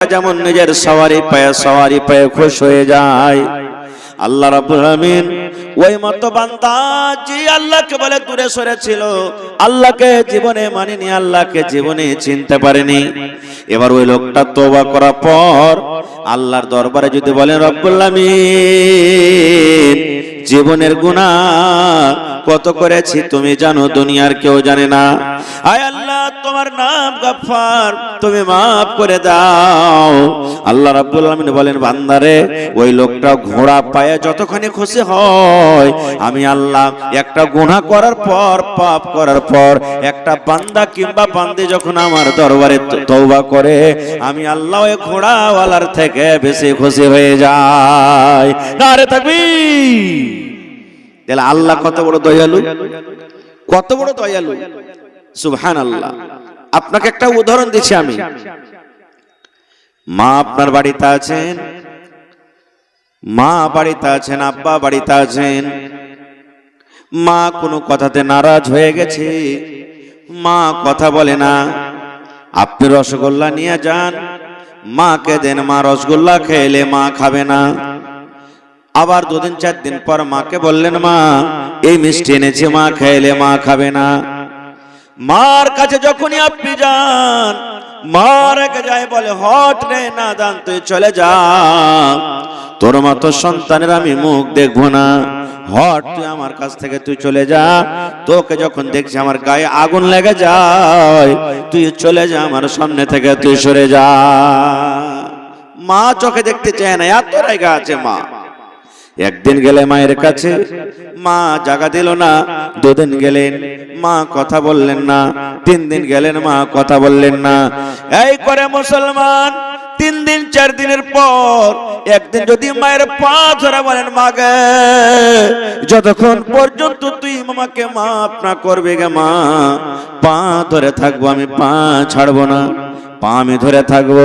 যেমন নিজের সওয়ারি পায়ে খুশ হয়ে যায়, আল্লাহ রাব্বুল আলামিন ওই মত বান্দা যে আল্লাহকে বলে দূরে সরে ছিল, আল্লাহকে জীবনে মানেনি, আল্লাহকে জীবনে চিনতে পারেনি, এবার ওই লোকটা তওবা করার পর আল্লাহর দরবারে যদি বলেন রব্বুল আলামিন জীবনের গুনাহ কত করেছি তুমি জানো, দুনিয়ার কেউ জানে না, আয় আল্লাহ তোমার নাম গফফার, তুমি মাফ করে দাও। আল্লাহ রাব্বুল আলামিন বলেন বান্দারে ওই লোকটা ঘোড়া পায়ে যতখানি খুশি হয়, আমি আল্লাহ একটা গুনাহ করার পর, পাপ করার পর একটা বান্দা কিংবা বান্দি যখন আমার দরবারে তওবা করে, আমি আল্লাহ ওই ঘোড়াওয়ালার থেকে বেশি খুশি হয়ে যাই। নারে তাকবীর! তাহলে আল্লাহ কত বড় দয়ালু, কত বড় দয়ালু, সুবহানাল্লাহ। আপনাকে একটা উদাহরণ দিচ্ছি আমি। মা আপনার বাড়িতে আছেন, মা বাড়িতে আছেন, আব্বা বাড়িতে আছেন, মা কোনো কথাতে নারাজ হয়ে গেছে, মা কথা বলে না, আপনি রসগোল্লা নিয়ে যান, মাকে দেন, মা রসগোল্লা খেলে মা খাবে না। আবার 2-4 দিন পর মাকে বললেন মা এই মিষ্টি এনেছি, মা খেলে মা খাবে না। মার কাছে যখনই আপনি যান, মা রেগে যায়, বলে হট রে নাদান তুই চলে যা, তোর মতো সন্তানের আমি মুখ দেখবো না, হট তুই আমার কাছ থেকে তুই চলে যা, তোকে যখন দেখছি আমার গায়ে আগুন লেগে যায়, তুই চলে যা আমার সামনে থেকে, তুই সরে যা। মা চোখে দেখতে চায় না, এত রেগে আছে মা। একদিন গেলে মায়ের কাছে, মা জাগা দিল না, 2 দিন গেলেন মা কথা বললেন না, 3 দিন গেলেন মা কথা বললেন না। এই করে মুসলমান 3 দিন 4 দিনের পর একদিন যদি মায়ের পা ধরে বলেন মা গে, যতক্ষণ পর্যন্ত তুই মামাকে মাফ না করবে গে মা, পা ধরে থাকবো আমি, পা ছাড়বো না, পা আমি ধরে থাকবো।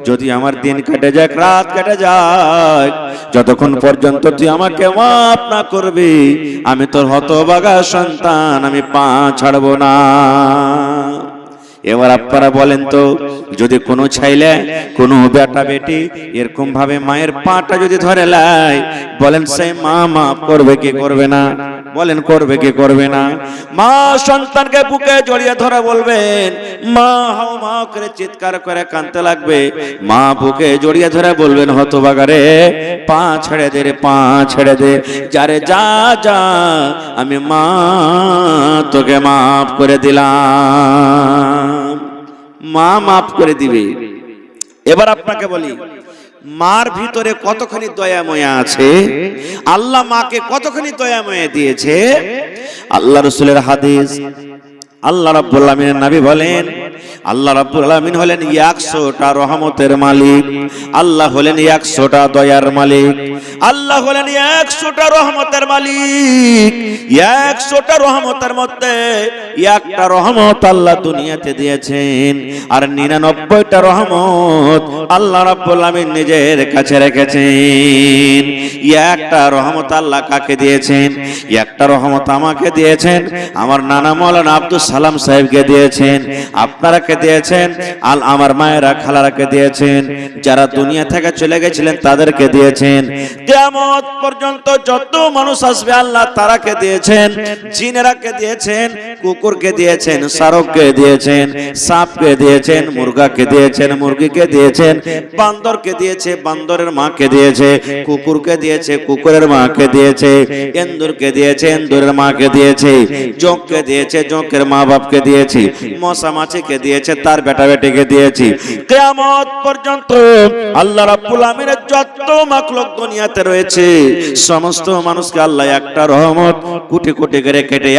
যদি আমার দিন কেটে যায়, রাত কেটে যায়, যতক্ষণ পর্যন্ত তুই আমাকে মাফ না করবি, আমি তোর হতভাগা সন্তান, আমি পা ছাড়বো না। এবার আপনারা বলেন তো, যদি কোনো ছেলে, কোনো বেটা বেটি এরকম ভাবে মায়ের পাটা যদি ধরে লাই, বলেন সেই মা মাফ করবে কি করবে না? বলেন করবে কি করবে না? মা সন্তানকে বুকে জড়িয়ে ধরে বলবেন মা হাও মা করে চিৎকার করে কাঁদতে লাগবে, মা বুকে জড়িয়ে ধরে বলবেন হতভাগা রে পা ছেড়ে দে রে, পা ছেড়ে দে, যারে যা যা আমি মা তোকে মাফ করে দিলাম, মা মাফ করে দিবে। এবার আপনাকে বলি মার ভিতরে কতখানি দয়া মায়া আছে, আল্লাহ মাকে কতখানি দয়া মায়া দিয়েছে। আল্লাহ রাসূলের হাদিস, আল্লাহ রাব্বুল আলামিনের নবী বলেন, আল্লাহ রাব্বুল আলামিন হলেন 100টা রহমতের মালিক, আল্লাহ হলেন 100টা দয়ার মালিক, আল্লাহ হলেন 100টা রহমতের মালিক। 100টা রহমতের মধ্যে একটা রহমত আল্লাহ দুনিয়াতে দিয়েছেন, আর 99টা রহমত আল্লাহ রাব্বুল আলামিন নিজের কাছে রেখেছেন। একটা রহমত আল্লাহ কাকে দিয়েছেন? একটা রহমত আমাকে দিয়েছেন, আমার নানা মাওলানা আব্দুল সালাম সাহেবকে দিয়েছেন, আপনারাকে দিয়েছেন, আমার মায়েরা খালারাকে দিয়েছেন, যারা দুনিয়া থেকে চলে গেছিলেন তাদেরকে দিয়েছেন। কিয়ামত পর্যন্ত যত মানুষ আসবে আল্লাহ তারাকে দিয়েছেন, জিনেরাকে দিয়েছেন, কুকুরকে দিয়েছেন, শারককে দিয়েছেন, সাপকে দিয়েছেন, মুরগাকে দিয়েছেন, মুরগিকে দিয়েছেন, বান্দরকে দিয়েছে, বান্দরের মাকে দিয়েছে, কুকুরকে দিয়েছে, কুকুরের মাকে দিয়েছে, এন্দুরকে দিয়েছে, এন্দুরের মাকে দিয়েছে, জোঁককে দিয়েছে, জোঁকের মা বাপকে দিয়েছি, মশা মাছিকে দিয়েছে, তার বেটা বেটিকে দিয়েছি। কিয়ামত পর্যন্ত আল্লাহ রাব্বুল আমিনের যত মাখলুক দুনিয়াতে রয়েছে সমস্ত মানুষকে আল্লাহ একটা রহমত কোটি কোটি করে কেটে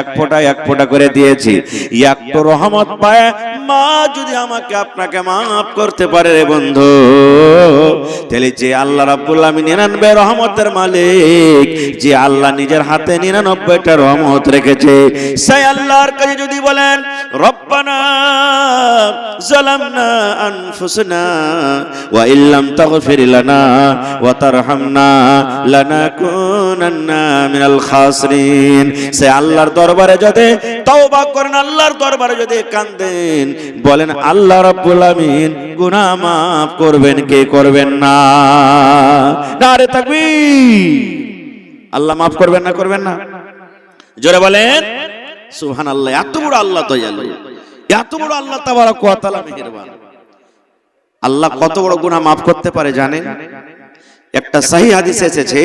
এক ফোঁটা করে দিয়েছি। একটা রহমত পায় মা যদি আমাকে আপনাকে মাফ করতে পারে রে বন্ধু, তাহলে যে আল্লাহ রাব্বুল আমিন 99 রহমতের মালিক, যে আল্লাহ নিজের হাতে 99টা রহমত রেখেছে, সেই আল্লাহর কাছে যদি বলেন রব্বানা যালামনা আনফুসানা ওয়া ইল্লাম তাগফির লানা ওয়া তারহামনা লানাকুনান্না মিনাল খাসিরিন, সে আল্লাহর দরবারে যদি তওবা করেন, আল্লাহর দরবারে যদি কাঁদেন, বলেন আল্লাহ রাব্বুল আমিন গুনাহ মাফ করবেন, কে করবেন না? নারে তাকবীর! আল্লাহ মাফ করবেন না, করবেন না? জোরে বলেন সুবহানাল্লাহ। এত বড় আল্লাহ দয়ালু, এত বড় আল্লাহ তাবারাক ওয়া তাআলা মেহেরবান। আল্লাহ কত বড় গুনাহ মাফ করতে পারে জানেন? একটা সহিহ হাদিস এসেছে,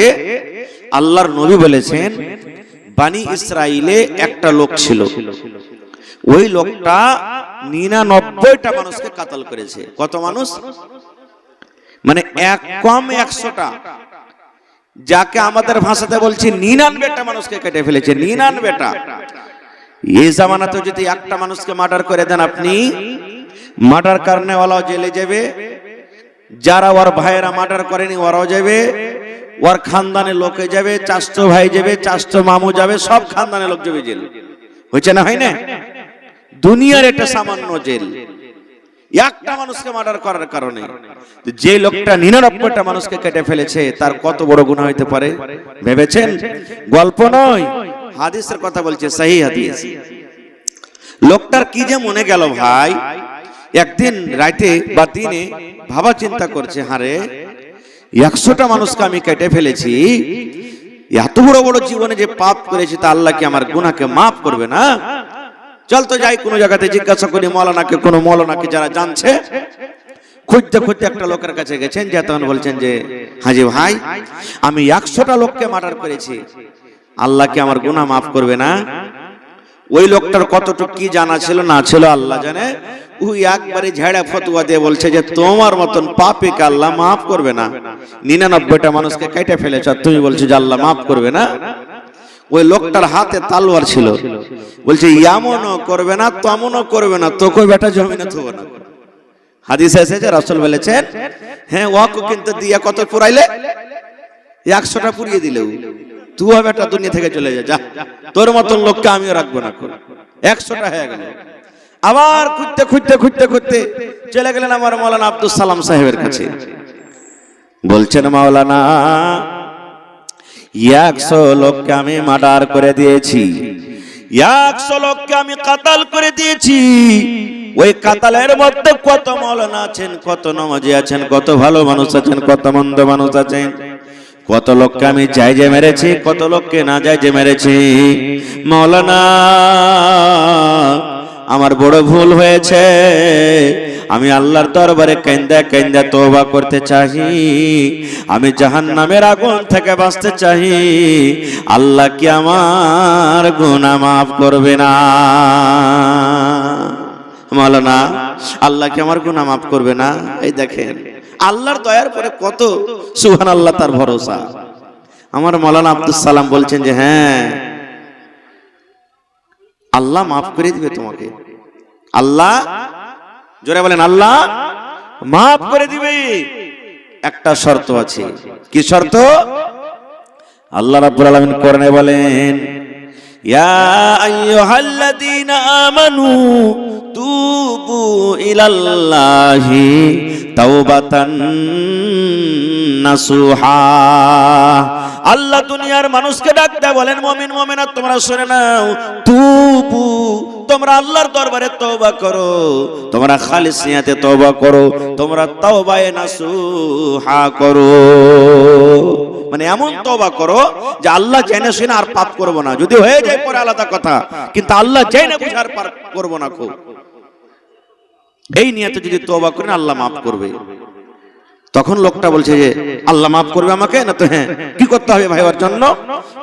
আল্লাহর নবী বলেছেন, বানি ইসরাইলে একটা লোক ছিল, ওই লোকটা 99টা মানুষকে কাতল করেছে। কত মানুষ? মানে এক কম 100টা, যাকে আমাদের ভাষাতে বলছি 99টা মানুষকে কেটে ফেলেছে। 99টা। এই জামানাতে যদি একটা মানুষকে মার্ডার করে দেন আপনি, মার্ডার করনেওয়ালাও জেলে যাবে, যারা ওর ভাইয়েরা মার্ডার করেনি ওরাও যাবে, ওর খানদানের লোকে যাবে, চাচতো ভাই যাবে, চাচতো মামু যাবে, সব খানদানের লোক যাবে জেল। হয়েছে না, হয় না? দুনিয়ার একটা সামান্য জেল, একটা মানুষকে মার্ডার করার কারণে। যে লোকটা 99টা মানুষকে কেটে ফেলেছে, তার কত বড় গুনাহ হতে পারে ভেবেছেন? গল্প নয়, হাদিসের কথা বলছে, সহিহ হাদিস। লোকটার কি যে মনে গেল ভাই, একদিন রাতে বা দিনে ভাবা চিন্তা করছে, হারে 100টা মানুষকে আমি কেটে ফেলেছি, এত বড় বড় জীবনে যে পাপ করেছি, তা আল্লাহ কি আমার গুনাহকে মাফ করবে না? চল তো যাই কোনো জায়গাতে জিজ্ঞাসা করি মৌলানাকে, কোনো মৌলানাকে যারা জানছে। খুঁজতে খুঁজতে একটা লোকের কাছে গেছেন, যে তখন বলছেন যে, হাজি ভাই, আমি 100টা লোককে মার্ডার করেছি, আল্লাহ কি আমার গুনাহ মাফ করবে না? ওই লোকটার কতটুকু কি জানা ছিল না ছিল আল্লাহ জানে। ওই একবারে ঝেড়া ফতোয়া দিয়ে বলছে যে তোমার মতন পাপীকে আল্লাহ মাফ করবে না। 99টা মানুষকে কেটে ফেলেছ, তুমি বলছো যে আল্লাহ মাফ করবে না? ওই লোকটার হাতে তলোয়ার ছিল, বলছে এমনও করবে না, তেমনও করবে না, তোকে বেটা জমিনে থবো না। হাদিসে এসেছে, রাসূল বলেছেন, হ্যাঁ ওয়াকে কিন্তু দিয়া কত পুরাইলে? 100টা পুড়িয়ে দিলে তুই বেটা দুনিয়া থেকে চলে যা, তোর মতন লোককে আমিও রাখবো না। 100টা হয়ে গেল। আবার খুঁজতে খুঁজতে খুঁজতে খুঁজতে চলে গেলেন আমার মাওলানা আব্দুল সালাম সাহেবের কাছে। বলছেন, মাওলানা 100 লোককে আমি মার্ডার করে দিয়েছি, 100 লোককে আমি কাতাল করে দিয়েছি। ওই কাতালের মধ্যে কত মাওলানা আছেন, কত নামাজি আছেন, কত ভালো মানুষ আছেন, কত মন্দ মানুষ আছেন। কত লোককে আমি জায়জে মেরেছি, কত লোককে না জায়জে মেরেছি। মাওলানা আমার বড় ভুল হয়েছে, আমি আল্লাহর দরবারে কাঁদা কাঁদা তওবা করতে চাই, আমি জাহান্নামের আগুন থেকে বাঁচতে চাই। আল্লাহ কি আমার গুনাহ মাফ করবে না? মাওলানা আল্লাহ কি আমার গুনাহ মাফ করবে না? এই দেখেন আল্লাহর দয়ার পরে কত সুবহানাল্লাহ, তার ভরসা। আমার মাওলানা আব্দুল সালাম বলছেন যে হ্যাঁ, আল্লাহ মাফ করে দিবে তোমাকে। আল্লাহ, জোরে বলেন, আল্লাহ মাফ করে দিবে। একটা শর্ত আছে। কি শর্ত? আল্লাহ রাব্বুল আলামিন কোরআনে বলেন, ইয়া আইয়ুহাল্লাযীনা আমানু তুবু ইলাল্লাহি তাওবাতান নাসুহা। আল্লাহ দুনিয়ার মানুষকে ডাক দেয়, বলেন মুমিন মুমিনাত তোমরা শুনে নাও, তুবু, তোমরা আল্লাহর দরবারে তওবা করো, তোমরা খালিস নিয়তে তওবা করো, তোমরা তাওবায়ে নাসুহা করো। মানে এমন তওবা করো যে আল্লাহ জেনে শুনে আর পাপ করব না। যদি হয়ে যায় পরে আলাদা কথা, কিন্তু আল্লাহ জেনে বুঝে আর পাপ করব না। খুব এই নিয়তে যদি তওবা করেন আল্লাহ মাফ করবে। তখন লোকটা বলছে যে আল্লাহ মাফ করবে আমাকে না? তো হ্যাঁ, কি করতে হবে ভাই ওর জন্য?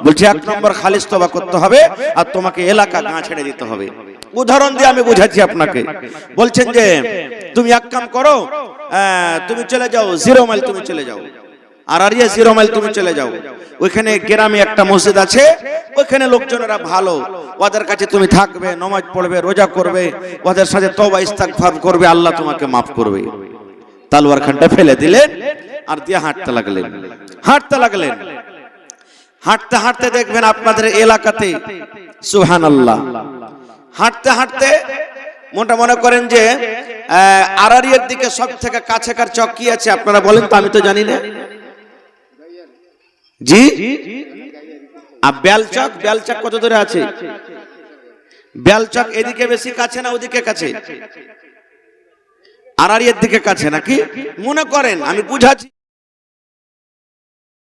বলছে 1 নম্বর খালিস তওবা করতে হবে, আর তোমাকে এলাকা গাঁ ছেড়ে দিতে হবে। উদাহরণ দিয়ে আমি বুঝাচ্ছি আপনাকে। বলছেন যে তুমি এক কাম করো, তুমি চলে যাও 0 মাইল, তুমি চলে যাও আরারিয়া 0 মাইল, তুমি চলে যাও। ওইখানে গ্রামে একটা মসজিদ আছে, ওইখানে লোকজনেরা ভালো, ওদের কাছে তুমি থাকবে, নামাজ পড়বে, রোজা করবে, ওদের সাথে তওবা ইস্তিগফার করবে, আল্লাহ তোমাকে মাফ করবে। তলোয়ার খানটা ফেলে দিলেন আর দিয়ে হাঁটতে লাগলেন। হাঁটতে লাগলেন, হাঁটতে হাঁটতে দেখবেন আপনাদের এলাকাতে সুবহানাল্লাহ, হাঁটতে হাঁটতে মোটা মনে করেন যে আরারিয়ার দিকে সব থেকে কাছেকার চক কি আছে আপনারা বলেন তো? আমি তো জানি না। জি, বেলচক, বেলচক কত দূরে আছে? বেলচক এদিকে বেশি কাছে না ওদিকে কাছে? আড়ারিয়ার দিকে কাছে নাকি? মনে করেন আমি বুঝাচ্ছি।